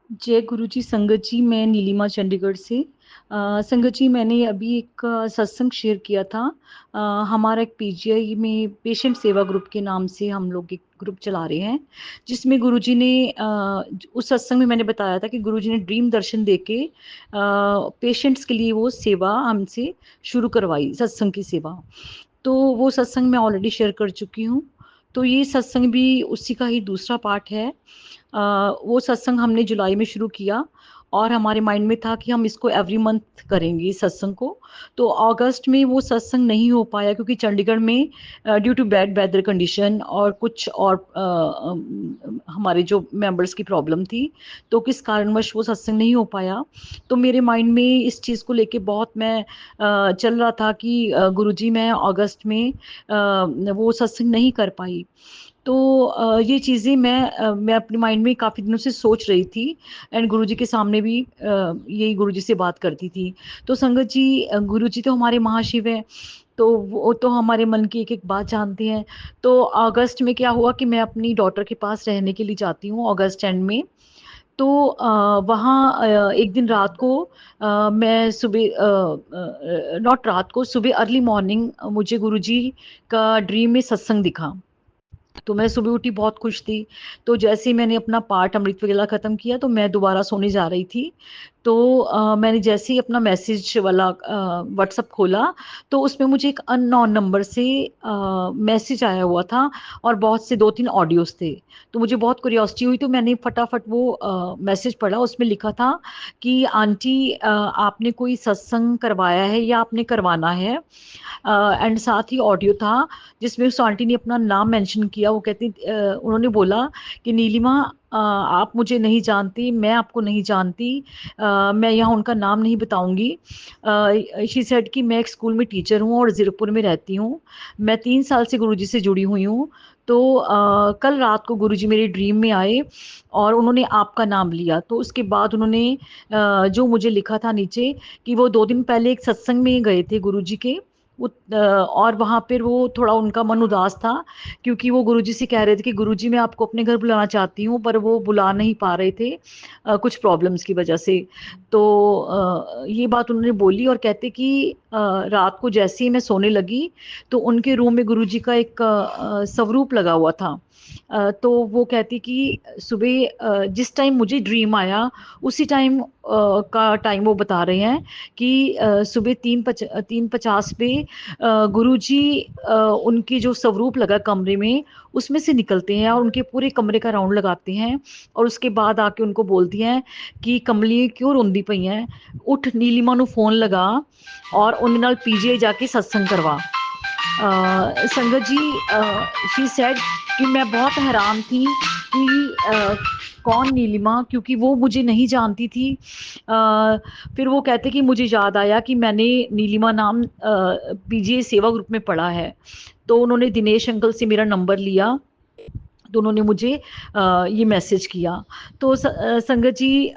जय गुरुजी संगत जी, मैं नीलिमा चंडीगढ़ से। संगत जी, मैंने अभी एक सत्संग शेयर किया था। हमारा एक पीजीआई में पेशेंट सेवा ग्रुप के नाम से हम लोग एक ग्रुप चला रहे हैं, जिसमें गुरुजी ने उस सत्संग में मैंने बताया था कि गुरुजी ने ड्रीम दर्शन देके पेशेंट्स के लिए वो सेवा हमसे शुरू करवाई, सत्संग की सेवा। तो वो सत्संग मैं ऑलरेडी शेयर कर चुकी हूँ। तो ये सत्संग भी उसी का ही दूसरा पार्ट है। वो सत्संग हमने जुलाई में शुरू किया और हमारे माइंड में था कि हम इसको एवरी मंथ करेंगे इस सत्संग को। तो अगस्त में वो सत्संग नहीं हो पाया क्योंकि चंडीगढ़ में due to bad weather condition और कुछ और हमारे जो मेंबर्स की प्रॉब्लम थी, तो किस कारणवश वो सत्संग नहीं हो पाया। तो मेरे माइंड में इस चीज़ को लेके बहुत मैं चल रहा था कि गुरुजी मैं अगस्त में वो सत्संग नहीं कर पाई। तो ये चीज़ें मैं अपने माइंड में काफ़ी दिनों से सोच रही थी एंड गुरुजी के सामने भी यही गुरुजी से बात करती थी। तो संगत जी, गुरुजी तो हमारे महाशिव हैं, तो वो तो हमारे मन की एक-एक बात जानते हैं। तो अगस्त में क्या हुआ कि मैं अपनी डॉटर के पास रहने के लिए जाती हूँ अगस्त एंड में। तो वहाँ एक दिन रात को मैं सुबह नॉट रात को, सुबह अर्ली मॉर्निंग मुझे गुरुजी का ड्रीम में सत्संग दिखा। तो मैं सुबह उठी, बहुत खुश थी। तो जैसे ही मैंने अपना पाठ अमृत वेला खत्म किया तो मैं दोबारा सोने जा रही थी। तो मैंने जैसे ही अपना मैसेज वाला व्हाट्सएप खोला, तो उसमें मुझे एक अननोन नंबर से मैसेज आया हुआ था और बहुत से 2-3 ऑडियोज़ थे। तो मुझे बहुत क्यूरियोसिटी हुई, तो मैंने फटाफट वो मैसेज पढ़ा। उसमें लिखा था कि आंटी, आपने कोई सत्संग करवाया है या आपने करवाना है? एंड साथ ही ऑडियो था जिसमें उस आंटी ने अपना नाम मेंशन किया। वो कहती उन्होंने बोला कि नीलिमा, आप मुझे नहीं जानती, मैं आपको नहीं जानती, मैं यहाँ उनका नाम नहीं बताऊंगी। शी सेड कि मैं एक स्कूल में टीचर हूँ और ज़ीरकपुर में रहती हूँ। मैं 3 साल से गुरुजी से जुड़ी हुई हूँ। तो कल रात को गुरुजी मेरे ड्रीम में आए और उन्होंने आपका नाम लिया। तो उसके बाद उन्होंने जो मुझे लिखा था नीचे कि वो 2 दिन पहले एक सत्संग में गए थे गुरुजी के। और वहाँ पर वो थोड़ा उनका मन उदास था क्योंकि वो गुरुजी से कह रहे थे कि गुरुजी मैं आपको अपने घर बुलाना चाहती हूँ, पर वो बुला नहीं पा रहे थे कुछ प्रॉब्लम्स की वजह से। तो ये बात उन्होंने बोली और कहते कि रात को जैसे ही मैं सोने लगी तो उनके रूम में गुरुजी का एक स्वरूप लगा हुआ था। तो वो कहती कि सुबह जिस टाइम मुझे ड्रीम आया उसी टाइम का टाइम वो बता रहे हैं कि सुबह 3:50 पे गुरुजी उनकी जो स्वरूप लगा कमरे में उसमें से निकलते हैं और उनके पूरे कमरे का राउंड लगाते हैं और उसके बाद आके उनको बोलती हैं कि कमली क्यों रोंदी पई हैं, उठ नीलिमा ਨੂੰ फोन लगा और उन्हें नाल पीजीआई जाके सत्संग करवा। संगत जी, शी सेड कि मैं बहुत हैरान थी कि कौन नीलिमा, क्योंकि वो मुझे नहीं जानती थी। फिर वो कहते कि मुझे याद आया कि मैंने नीलिमा नाम पीजीआई सेवा ग्रुप में पढ़ा है। तो उन्होंने दिनेश अंकल से मेरा नंबर लिया, तो उन्होंने मुझे ये मैसेज किया। तो संगत जी,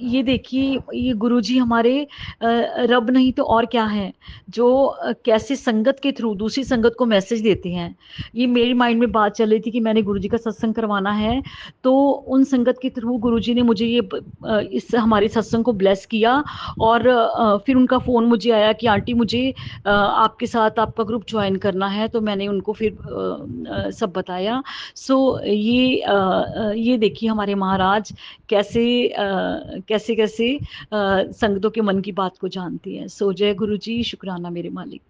ये देखिए, ये गुरुजी हमारे रब नहीं तो और क्या है, जो कैसे संगत के थ्रू दूसरी संगत को मैसेज देते हैं। ये मेरे माइंड में बात चल रही थी कि मैंने गुरुजी का सत्संग करवाना है, तो उन संगत के थ्रू गुरुजी ने मुझे ये इस हमारे सत्संग को ब्लेस किया। और फिर उनका फ़ोन मुझे आया कि आंटी मुझे आपके साथ आपका ग्रुप ज्वाइन करना है। तो मैंने उनको फिर सब बताया। सो ये देखिए हमारे महाराज कैसे कैसे कैसे संगतों के मन की बात को जानती हैं। सो जय गुरु जी, शुक्राना मेरे मालिक।